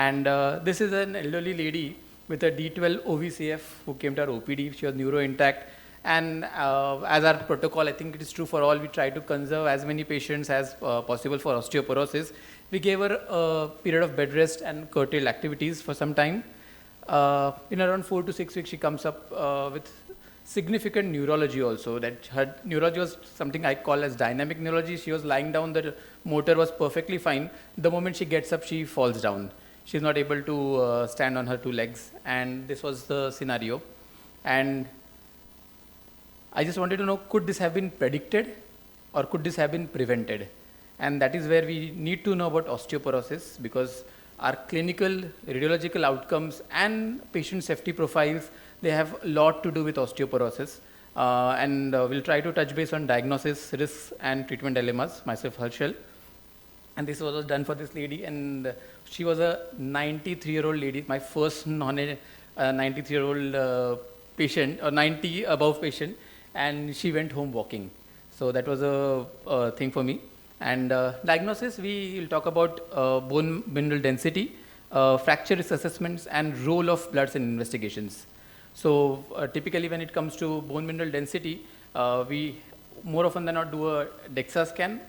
And this is an elderly lady with a D12 OVCF who came to our OPD. She was neuro intact. And as our protocol, I think it is true for all, we try to conserve as many patients as possible for osteoporosis. We gave her a period of bed rest and curtailed activities for some time. In around 4 to 6 weeks, she comes up with significant neurology also. That her neurology was something I call as dynamic neurology. She was lying down, the motor was perfectly fine. The moment she gets up, she falls down. She's not able to stand on her 2 legs, and this was the scenario. And I just wanted to know, could this have been predicted or could this have been prevented? And that is where we need to know about osteoporosis, because our clinical, radiological outcomes and patient safety profiles, they have a lot to do with osteoporosis. And we'll try to touch base on diagnosis, risks, and treatment dilemmas, myself, Harshal. And this was done for this lady, and she was a 93-year-old lady, my first 93-year-old patient, or 90 above patient, and she went home walking. So that was a thing for me. And diagnosis, we will talk about bone mineral density, fracture risk assessments, and role of bloods in investigations. So typically when it comes to bone mineral density, we more often than not do a DEXA scan.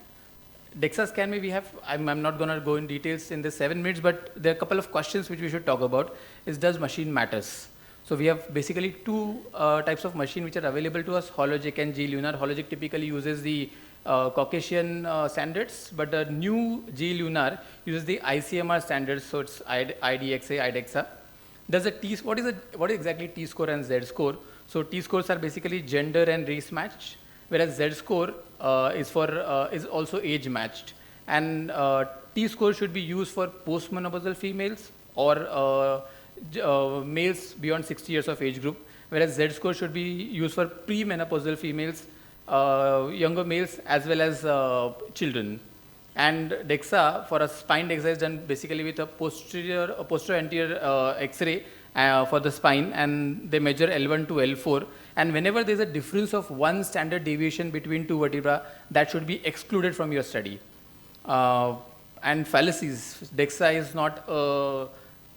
DEXA scan we have, I'm not going to go in details in the 7 minutes, but there are a couple of questions which we should talk about. Is, does machine matters? So we have basically 2 types of machine which are available to us, hologic and G-lunar. Hologic typically uses the Caucasian standards, but the new G-lunar uses the ICMR standards, so it's IDXA, IDEXA. What is exactly T-score and Z-score? So T-scores are basically gender and race matched, whereas Z-score is also age matched. And T-score should be used for postmenopausal females or males beyond 60 years of age group, whereas Z-score should be used for premenopausal females, younger males, as well as children. And DEXA, for a spine DEXA, is done basically with a posterior anterior X-ray for the spine, and they measure L1 to L4. And whenever there's a difference of 1 standard deviation between 2 vertebrae, that should be excluded from your study. And fallacies, DEXA is not a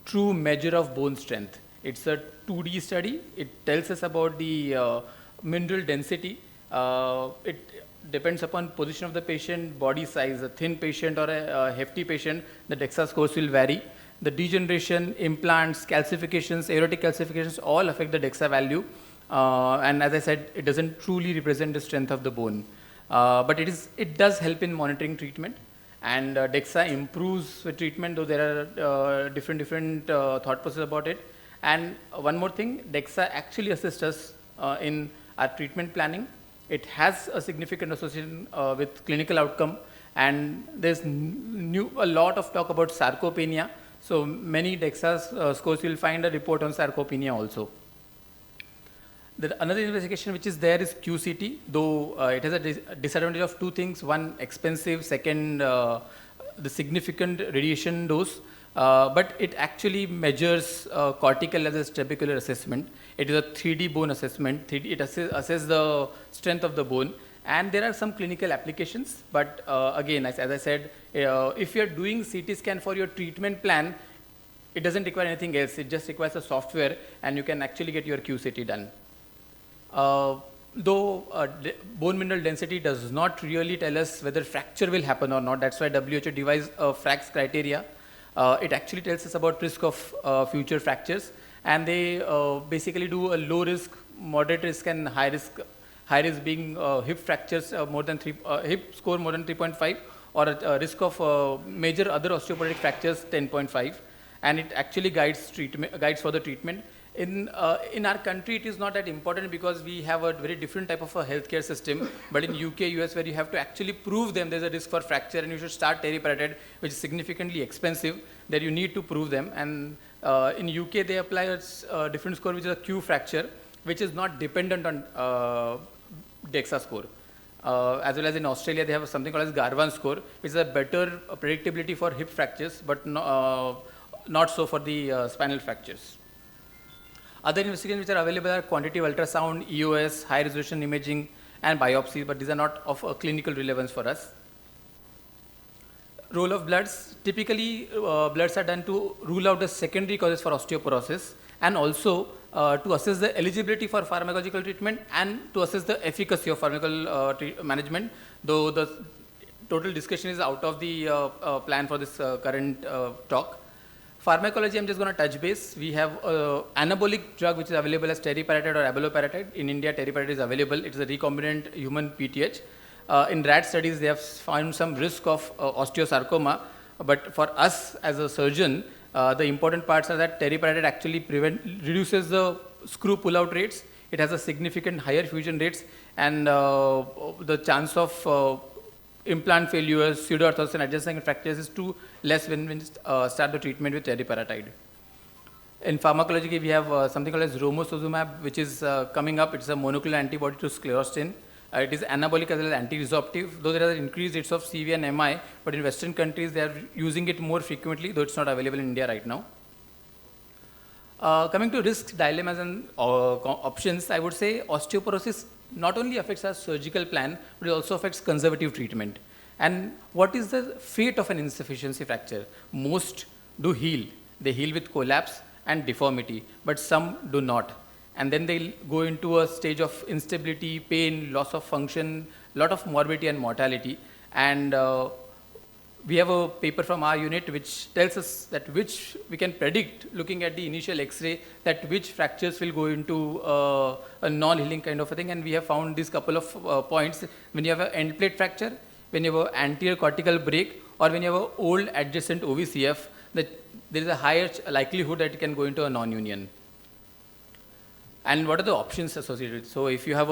true measure of bone strength. It's a 2D study. It tells us about the mineral density. It depends upon position of the patient, body size. A thin patient or a hefty patient, the DEXA scores will vary. The degeneration, implants, calcifications, aortic calcifications all affect the DEXA value. And as I said, it doesn't truly represent the strength of the bone. But it does help in monitoring treatment. And DEXA improves with treatment, though there are different thought process about it. And one more thing, DEXA actually assists us in our treatment planning. It has a significant association with clinical outcome, and there's a lot of talk about sarcopenia. So many DEXA scores, you'll find a report on sarcopenia also. Another investigation which is there is QCT, though it has a disadvantage of 2 things. One, expensive. Second, the significant radiation dose. But it actually measures cortical as a trabecular assessment. It is a 3D bone assessment. It assesses the strength of the bone. And there are some clinical applications. But again, as I said, if you're doing CT scan for your treatment plan, it doesn't require anything else. It just requires a software, and you can actually get your QCT done. Though bone mineral density does not really tell us whether fracture will happen or not. That's why WHO devised a FRAX criteria. It actually tells us about risk of future fractures, and they basically do a low risk, moderate risk, and high risk. High risk being hip fractures hip score more than 3.5, or a risk of major other osteoporotic fractures 10.5, and it actually guides for the treatment. In our country, it is not that important because we have a very different type of a healthcare system. But in UK, US, where you have to actually prove them there's a risk for fracture and you should start teriparatide, which is significantly expensive, there you need to prove them. And in UK, they apply a different score, which is a Q fracture, which is not dependent on DEXA score. As well as in Australia, they have something called as Garvan score, which is a better predictability for hip fractures, but not so for the spinal fractures. Other investigations which are available are quantitative ultrasound, EOS, high resolution imaging, and biopsy, but these are not of clinical relevance for us. role of bloods, typically bloods are done to rule out the secondary causes for osteoporosis, and also to assess the eligibility for pharmacological treatment and to assess the efficacy of pharmacological management, though the total discussion is out of the plan for this current talk. Pharmacology, I'm just going to touch base. We have anabolic drug which is available as teriparatide or abaloparatide. In India, teriparatide is available. It is a recombinant human PTH. In rat studies, they have found some risk of osteosarcoma. But for us as a surgeon, the important parts are that teriparatide actually reduces the screw pull-out rates. It has a significant higher fusion rates, and the chance of implant failures, pseudoarthrosis and adjacent fractures is too less when we start the treatment with teriparatide. In pharmacology, we have something called as romosozumab, which is coming up. It's a monoclonal antibody to sclerostin. It is anabolic as well as anti-resorptive, though there are increased rates of CV and MI, but in Western countries they are using it more frequently, though it's not available in India right now. Coming to risks, dilemmas and options, I would say osteoporosis not only affects our surgical plan, but it also affects conservative treatment. And what is the fate of an insufficiency fracture? Most do heal. They heal with collapse and deformity, but some do not. And then they'll go into a stage of instability, pain, loss of function, lot of morbidity and mortality. And we have a paper from our unit which tells us that which we can predict, looking at the initial X-ray, that which fractures will go into a non-healing kind of a thing. And we have found these couple of points. When you have an end plate fracture, when you have an anterior cortical break, or when you have an old adjacent OVCF, that there is a higher likelihood that it can go into a non-union. And what are the options associated? So if you have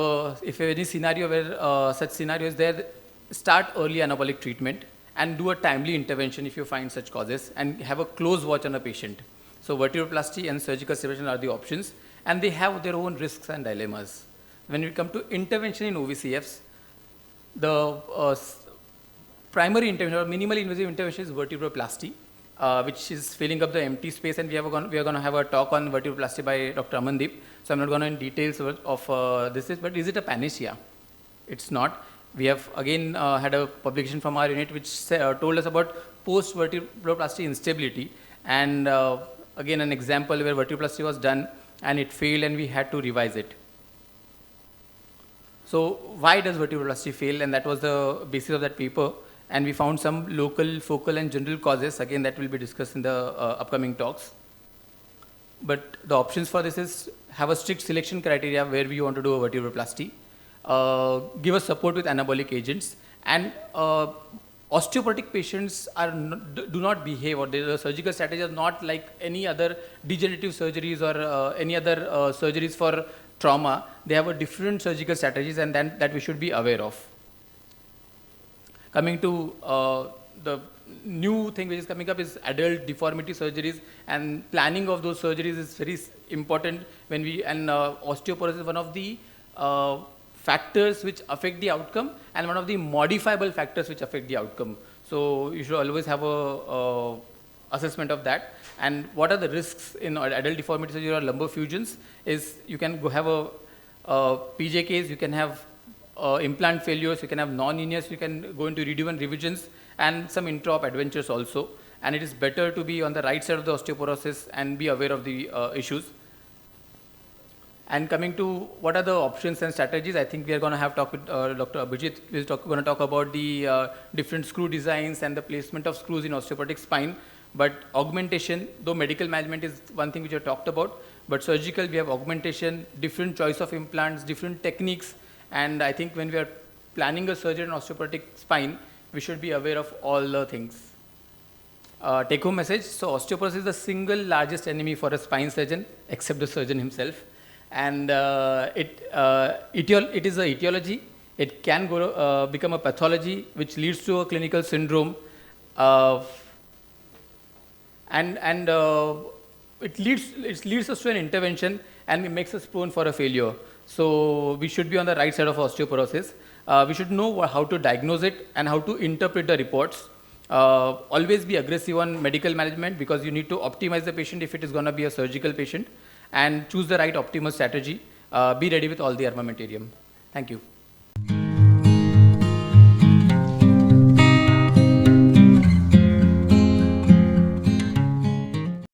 any scenario where such scenario is there, start early anabolic treatment and do a timely intervention if you find such causes, and have a close watch on a patient. So vertebroplasty and surgical separation are the options, and they have their own risks and dilemmas. When we come to intervention in OVCFs, the primary intervention or minimally invasive intervention is vertebroplasty, which is filling up the empty space, and we are going to have a talk on vertebroplasty by Dr. Amandeep. So I'm not going to in details of this, but is it a panacea? It's not. We have again had a publication from our unit which told us about post-vertebroplasty instability, and again an example where vertebroplasty was done and it failed and we had to revise it. So why does vertebroplasty fail? And that was the basis of that paper. And we found some local, focal and general causes. Again, that will be discussed in the upcoming talks. But the options for this is have a strict selection criteria where we want to do a vertebroplasty. Give us support with anabolic agents, and osteoporotic patients do not behave, or the surgical strategy is not like any other degenerative surgeries or any other surgeries for trauma. They have a different surgical strategies, and then that we should be aware of. Coming to the new thing which is coming up is adult deformity surgeries, and planning of those surgeries is very important when we, and osteoporosis is one of the factors which affect the outcome and one of the modifiable factors which affect the outcome. So you should always have a assessment of that. And what are the risks in adult deformity surgery or lumbar fusions is you can go have a PJ case, you can have implant failures, you can have non-hernias, you can go into redo and revisions, and some intra-op adventures also. And it is better to be on the right side of the osteoporosis and be aware of the issues. And coming to what are the options and strategies, I think we are going to have talk with Dr. Abhijit. We're going to talk about the different screw designs and the placement of screws in osteoporotic spine. But augmentation, though medical management is one thing which I talked about, but surgical we have augmentation, different choice of implants, different techniques. And I think when we are planning a surgery in osteoporotic spine, we should be aware of all the things. Take home message. So osteoporosis is the single largest enemy for a spine surgeon, except the surgeon himself. And it is a etiology. It can go become a pathology which leads to a clinical syndrome, and it leads us to an intervention, and it makes us prone for a failure. So we should be on the right side of osteoporosis. We should know how to diagnose it and how to interpret the reports. Always be aggressive on medical management, because you need to optimize the patient if it is going to be a surgical patient, and choose the right optimal strategy. Be ready with all the armamentarium. Thank you.